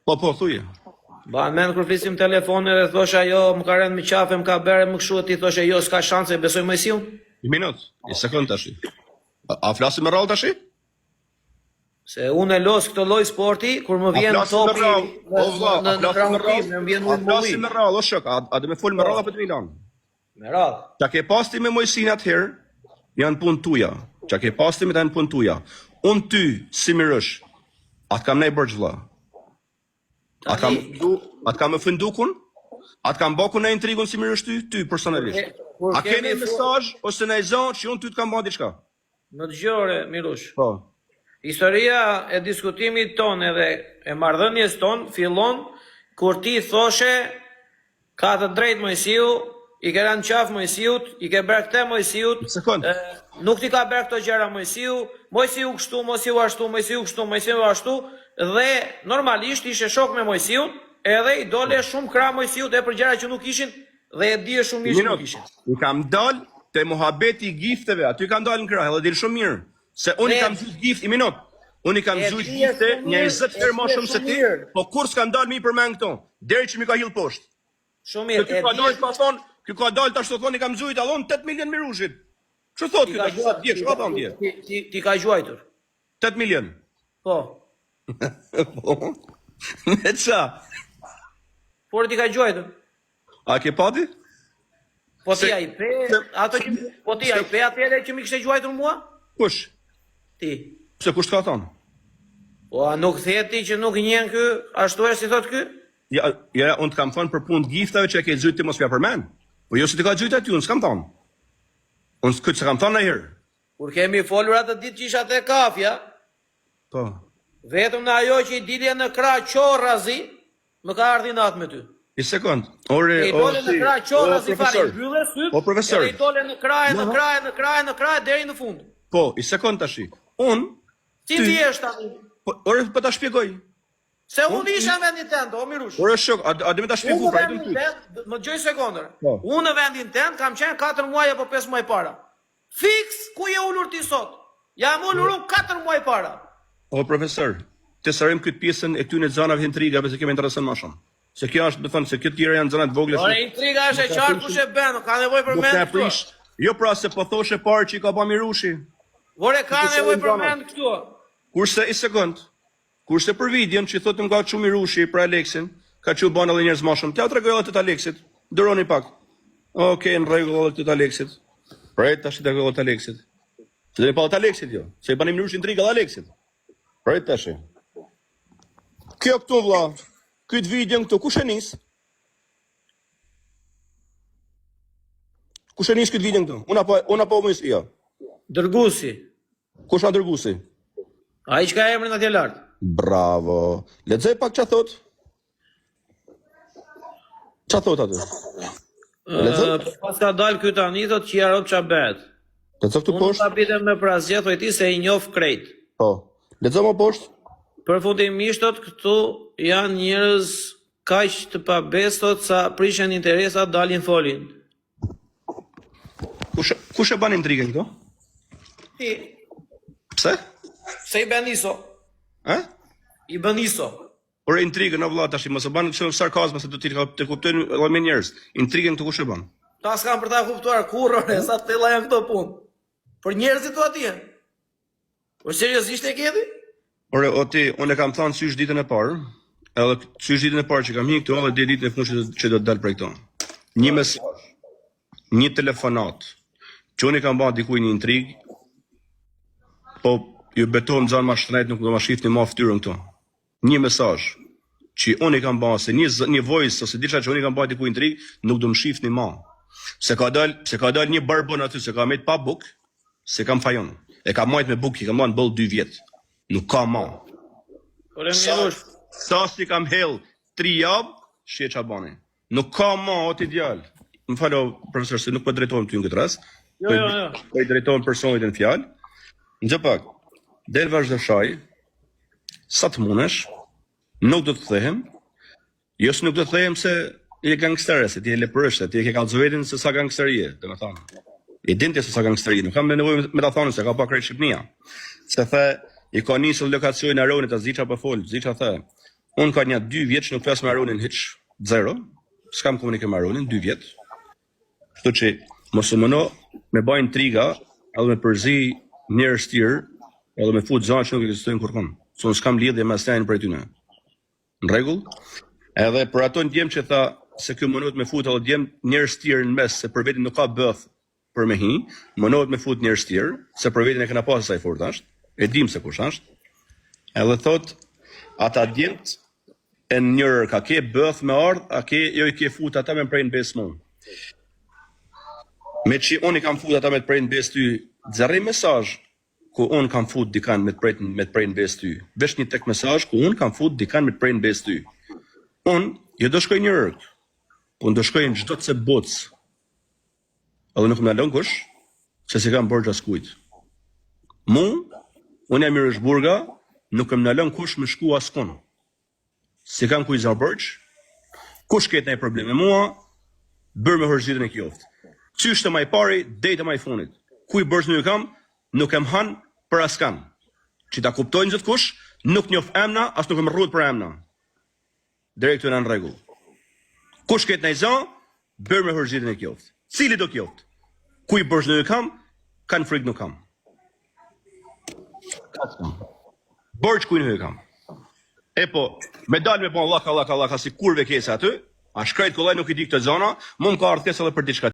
Po, thuje. Ba, men kur flisim telefone dhe thosha jo, më ka rënë më qafe, më ka bere, më këshu, ti thosha jo, s'ka shanse, besoj Mojsiun? Një minut, një sekund tash. A flasim me rallë tash? Se unë e los këtë lloj sporti, kur më vjen topi në krahutim, më vjen unë mulli. Flasim me rallë, o shok, a do me fol me rallë apo të Milan? Me radhë. Qa ke pasti me Mojsin atëherë, janë punë tuja. Qa ke pasti me ta janë punë tuja. Unë ty, si mirësh, atë kam nej bërgjë vlla. Atë kam më fëndukun? Atë kam boku në intrigun si mirësh ty personalisht. A keni mesazh ose në zonë që unë ty të kam bërë diçka? Në dëgjore, Mirush. Po. Historia e diskutimit ton edhe e marrëdhënies ton fillon kur ti thoshe ka të drejtë Mojsiu, i ke rënë qaf Mojsiut, i ke bërë këtë Mojsiut, nuk ti ka bërë këto gjëra Mojsiu kështu, Mojsiu ashtu, Mojsiu kështu, Mojsiu ashtu, dhe normalisht ishe shok me Mojsiun, edhe i dole shumë krah Mojsiut e për gjëra që nuk ishin dhe e dije shumë mirë që nuk ishin. I kam dal te muhabeti i gifteve, aty kam dal në krah, edhe dil shumë mirë. Se unë i kam zujt gift, i minut, unë i kam zujt gifte një 20 herë më shumë se ti, po kur s'kan dalë mi përmen këto, deri që mi ka hill poshtë. Shumë mirë. Ky ka dalë tash të thonë i kam zujt, allon 8 milion mirushit. Ç'u thot ky tash? Ti ç'ka thon ti? Ti ka gjuajtur. 8 milion. Po. Po. Me ça? Por ti ka gjuajtur. A ke pati? Po ti ai pe, ato që po ti ai pe atëre që më kishte gjuajtur mua? Kush? Ti. Pse kush ka thonë? Po a nuk thet ti që nuk njeh ky, ashtu është si thot ky? Ja, unë të kam thonë për punë të giftave që e ke zujt ti mos m'ja përmend. Po jo se ti ka zujt aty, unë s'kam thonë. Unë këtë s'kam thonë ndonjëherë. Kur kemi folur atë ditë që isha te kafja, po. Vetëm në ajo që i dilje në krah qorrazi, më ka ardhi natë me ty. Një sekond. Ore, i dole në krah qorrazi fare, mbyllë syt. O profesor. I dole në krah deri në fund. Po, i sekond tash. Unë si ti je tani? Ore, po ta shpjegoj. Se unë isha në vendin tënd, o Mirush. Ore shok, a dhe me ta shpjegu pra i ty. Më gjoj sekondër. Unë në vendin tënd kam qenë 4 muaj apo 5 muaj para. Fiks ku je ulur ti sot. Jam ulur 4 muaj para. O profesor, të sërim këtë pjesën e këtyne zonave intrigave se kemi interesën më shumë. Se kjo është, do thënë, se këtë tjera janë zonat vogla. Ore, intriga është e qartë kush e bën, ka nevojë për mend këtu. Jo pra se po thoshe parë që i ka ba Mirushi. Ore, ka nevojë për mend këtu. Kurse i sekond. Kurse për videon që thotë nga çu Mirushi për Aleksin, ka çu bën edhe njerëz më shumë. T'ja tregoj edhe të Aleksit. Duroni pak. Okej, në rregull edhe të Aleksit. Prej tash të tregoj të Aleksit. Se dhe pa të Aleksit jo. Se i bani Mirushi intriga dhe Aleksit. Prej tash. Kjo këtu vlla. Këtë videon këtu kush e nis? Kush e nis këtë videon këtu? Unë apo Mojsia? Dërguesi. Kush a dërguesi? Ai që ka emrin atje lart. Bravo. Lexoj pak ç'a thot. Ç'a thot aty? Pas ka dal ky tani thot që ja rop ç'a bëhet. Lexo këtu poshtë. Unë ta bitem me prazgje thoj ti se i njoh krejt. Po. Lexo më poshtë. Përfundimisht këtu janë njerëz kaq të pabestot sa prishin interesat dalin folin. Kush e bën intrigën këtu? Ti. Pse? Se i bën iso. I bën iso. Por intrigën o vëlla tash mos e bën kështu sarkazm se do të kuptojnë edhe me njerëz. Intrigën këtu kush e bën? Ta s'kam për ta kuptuar kurrë, sa tella janë këto punë. Për njerëzit tu atje. Po seriozisht e ke ti? Ore, o ti, unë e kam thënë sysh ditën e parë, edhe sysh ditën e parë që kam hyrë këtu, edhe ditën e fundit që do të dal prej këto. Një mesazh, një telefonat, që unë i kam bërë dikujt një intrigë, po ju betohem zonë më shtrenjtë nuk do ma shifni më fytyrën këtu. Një mesazh që unë i kam bërë se një voice ose diçka që unë i kam bërë dikujt intrigë, nuk do më shifni më. Se ka dal një barbon aty, se ka marrë pa buk, se kam fajon. E kam marrë me buk, i kam marrë boll 2 vjet. Nuk ka ma. Sa si kam hell 3 javë, shie qa bani. Nuk ka ma, o t'i djallë. Më falo, profesor, se nuk po drejtojmë ty në këtë rast. Jo. Po i drejtojmë personit në fjallë. Në gjë pak, del vazhdo shaj, sa të munesh, nuk do të thehem, jo se nuk do të thehem se i e gangsterë, se ti e lepërështë, se ti e ke kalzovetin se sa gangsterije, dhe me thamë. I dinte se sa gangsterije, nuk kam me nevoj me ta thonë se ka pa krejt Shqipnia. Se the, i ka njësë lokacion në Aronit, a Ziqa për folë, Ziqa the, Unë ka një 2 vjeç nuk flas me Aronin hiç, zero. S'kam komunikim me Aronin 2 vjet. Kështu që mos u mëno me bajnë intriga, edhe me përzi njerëz tjerë, edhe me fut zonë që nuk ekzistojnë kurrë. Son s'kam lidhje me asnjërin prej tyre. Në rregull? Edhe për ato ndjem që tha se ky mënohet me fut edhe djem njerëz tjerë në mes, se për vetin nuk ka bëth për me hi, mënohet me fut njerëz tjerë, se për vetin e kena pasur sa i fort është, e dim se kush është. Edhe thot ata djemt e njërë ka ke bëth me ardh, a ke jo i ke fut ata me prejnë bes mu. Me që unë i kam fut ata me të prejnë bes ty, zërri mesazh ku unë kam fut dikan me të prejnë bes ty. Vesh një tek mesazh ku unë kam fut dikan me të prejnë bes ty. Unë, jo do shkoj njërë, po do shkoj në çdo të se bocë. Edhe nuk më nalon kush, se si kam borxh as kujt. Unë jam i Rëshburga, nuk më nalon kush me shku as kun. Si kam kuj za borxh, kush ketë ndaj problem me mua, bërë me horzitën e kjoft. Qysh të maj pari, dejtë maj funit. Kuj borxh nuk kam, nuk em han për askan. Që ta kuptojnë gjithë kush, nuk njof emna, as nuk më rrut për emna. Drejt të në rregull. Kush ketë ndaj za, bërë me horzitën e kjoft. Cili do kjoft? Kuj borxh nuk kam, kanë frikë nuk kam. Borxh kuj nuk kam. E po, me dalë me po laka si kurve kese aty, a shkrejt kollaj nuk i di këtë zona, mu më ka ardhkes edhe për diçka.